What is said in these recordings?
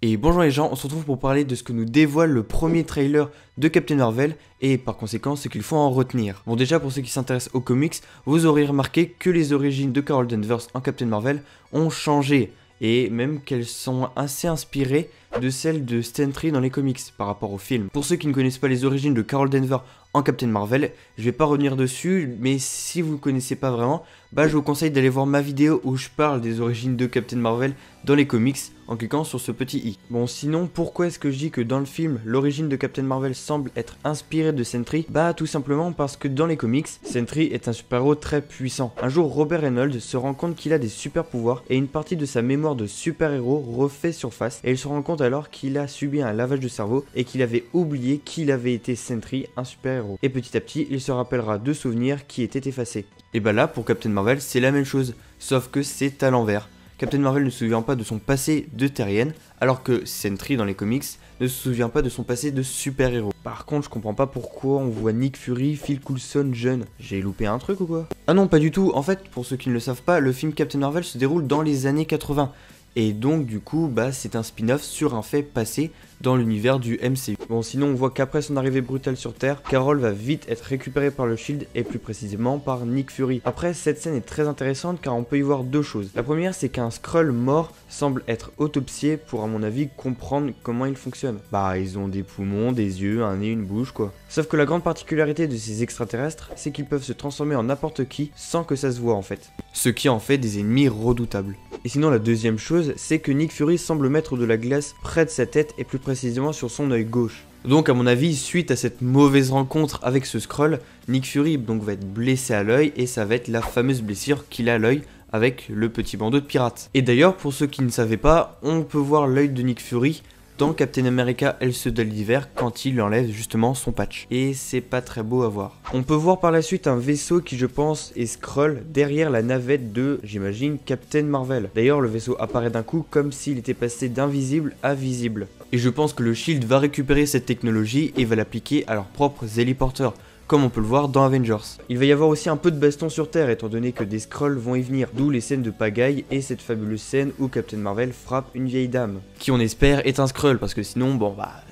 Et bonjour les gens, on se retrouve pour parler de ce que nous dévoile le premier trailer de Captain Marvel et par conséquent ce qu'il faut en retenir. Bon, déjà pour ceux qui s'intéressent aux comics, vous aurez remarqué que les origines de Carol Danvers en Captain Marvel ont changé et même qu'elles sont assez inspirées de celles de Sentry dans les comics par rapport au film. Pour ceux qui ne connaissent pas les origines de Carol Danvers en Captain Marvel, je vais pas revenir dessus, mais si vous ne connaissez pas vraiment, je vous conseille d'aller voir ma vidéo où je parle des origines de Captain Marvel dans les comics en cliquant sur ce petit i. Bon, sinon, pourquoi est-ce que je dis que dans le film, l'origine de Captain Marvel semble être inspirée de Sentry? Tout simplement parce que dans les comics, Sentry est un super-héros très puissant. Un jour, Robert Reynolds se rend compte qu'il a des super pouvoirs et une partie de sa mémoire de super-héros refait surface et il se rend compte alors qu'il a subi un lavage de cerveau et qu'il avait oublié qu'il avait été Sentry, un super-héros. Et petit à petit, il se rappellera de souvenirs qui étaient effacés. Et là, pour Captain Marvel, c'est la même chose, sauf que c'est à l'envers. Captain Marvel ne se souvient pas de son passé de terrienne, alors que Sentry dans les comics ne se souvient pas de son passé de super-héros. Par contre, je comprends pas pourquoi on voit Nick Fury, Phil Coulson jeune. J'ai loupé un truc ou quoi? Ah non, pas du tout. En fait, pour ceux qui ne le savent pas, le film Captain Marvel se déroule dans les années 80. Et donc du coup, c'est un spin-off sur un fait passé dans l'univers du MCU. Bon, sinon on voit qu'après son arrivée brutale sur Terre, Carol va vite être récupérée par le Shield et plus précisément par Nick Fury. Après, cette scène est très intéressante car on peut y voir deux choses. La première, c'est qu'un Skrull mort semble être autopsié pour, à mon avis, comprendre comment il fonctionne. Ils ont des poumons, des yeux, un nez, une bouche quoi. Sauf que la grande particularité de ces extraterrestres, c'est qu'ils peuvent se transformer en n'importe qui sans que ça se voit en fait. Ce qui en fait des ennemis redoutables. Et sinon la deuxième chose, c'est que Nick Fury semble mettre de la glace près de sa tête et plus précisément sur son œil gauche. Donc à mon avis, suite à cette mauvaise rencontre avec ce Skrull, Nick Fury va être blessé à l'œil et ça va être la fameuse blessure qu'il a à l'œil avec le petit bandeau de pirate. Et d'ailleurs, pour ceux qui ne savaient pas, on peut voir l'œil de Nick Fury dans Captain America El Soldat d'hiver quand il enlève justement son patch. Et c'est pas très beau à voir. On peut voir par la suite un vaisseau qui je pense est Skrull derrière la navette de, j'imagine, Captain Marvel. D'ailleurs le vaisseau apparaît d'un coup comme s'il était passé d'invisible à visible. Et je pense que le Shield va récupérer cette technologie et va l'appliquer à leurs propres héliporteurs, comme on peut le voir dans Avengers. Il va y avoir aussi un peu de baston sur Terre étant donné que des Skrulls vont y venir, d'où les scènes de pagaille et cette fabuleuse scène où Captain Marvel frappe une vieille dame, qui on espère est un Skrull parce que sinon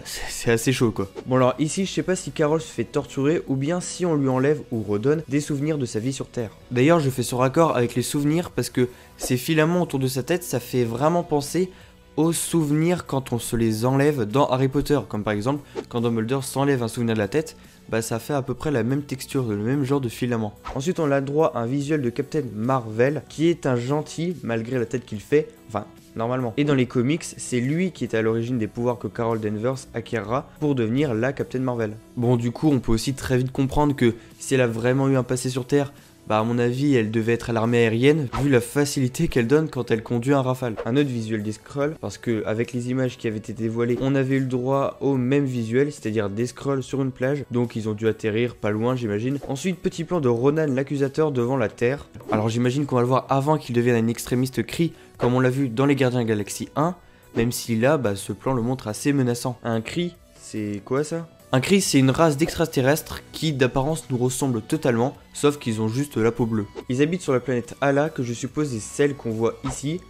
c'est assez chaud quoi. Bon alors ici je sais pas si Carol se fait torturer ou bien si on lui enlève ou redonne des souvenirs de sa vie sur Terre. D'ailleurs je fais ce raccord avec les souvenirs parce que ces filaments autour de sa tête ça fait vraiment penser aux souvenirs quand on se les enlève dans Harry Potter, comme par exemple quand Dumbledore s'enlève un souvenir de la tête, ça fait à peu près la même texture, le même genre de filament. Ensuite on a droit à un visuel de Captain Marvel qui est un gentil malgré la tête qu'il fait, normalement. Et dans les comics, c'est lui qui est à l'origine des pouvoirs que Carol Danvers acquérera pour devenir la Captain Marvel. Bon du coup on peut aussi très vite comprendre que si elle a vraiment eu un passé sur Terre, à mon avis, elle devait être à l'armée aérienne, vu la facilité qu'elle donne quand elle conduit un Rafale. Un autre visuel des Skrulls, parce que avec les images qui avaient été dévoilées, on avait eu le droit au même visuel, c'est-à-dire des Skrulls sur une plage, donc ils ont dû atterrir pas loin, j'imagine. Ensuite, petit plan de Ronan l'accusateur devant la Terre. Alors j'imagine qu'on va le voir avant qu'il devienne un extrémiste Kree, comme on l'a vu dans les Gardiens de la Galaxie 1, même si là, ce plan le montre assez menaçant. Un Kree, c'est quoi ça ? Un Kree, c'est une race d'extraterrestres qui d'apparence nous ressemble totalement, sauf qu'ils ont juste la peau bleue. Ils habitent sur la planète Hala, que je suppose est celle qu'on voit ici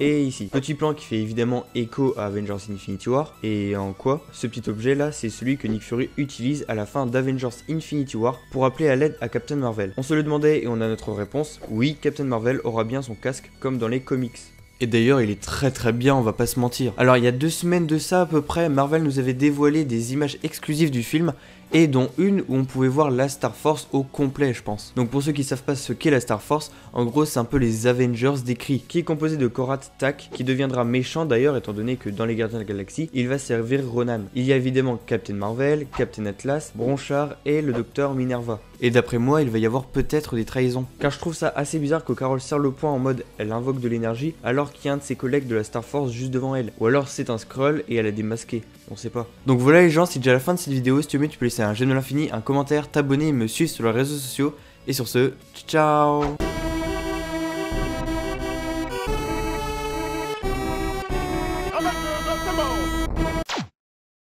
et ici. Petit plan qui fait évidemment écho à Avengers Infinity War. Et en quoi? Ce petit objet là, c'est celui que Nick Fury utilise à la fin d'Avengers Infinity War pour appeler à l'aide à Captain Marvel. On se le demandait et on a notre réponse, oui, Captain Marvel aura bien son casque comme dans les comics. Et d'ailleurs il est très bien, on va pas se mentir. Alors il y a 2 semaines de ça à peu près, Marvel nous avait dévoilé des images exclusives du film et dont une où on pouvait voir la Star Force au complet je pense. Donc pour ceux qui savent pas ce qu'est la Star Force, en gros c'est un peu les Avengers des Kree, qui est composé de Korat Tak, qui deviendra méchant d'ailleurs étant donné que dans les Gardiens de la Galaxie, il va servir Ronan. Il y a évidemment Captain Marvel, Captain Atlas, Bronchard et le Docteur Minerva. Et d'après moi, il va y avoir peut-être des trahisons. Car je trouve ça assez bizarre que Carol serre le poing en mode elle invoque de l'énergie alors qu'il y a un de ses collègues de la Star Force juste devant elle. Ou alors c'est un Skrull et elle a démasqué, on sait pas. Donc voilà les gens, c'est déjà la fin de cette vidéo. Si tu veux, tu peux laisser un j'aime de l'infini, un commentaire, t'abonner et me suivre sur les réseaux sociaux. Et sur ce, ciao.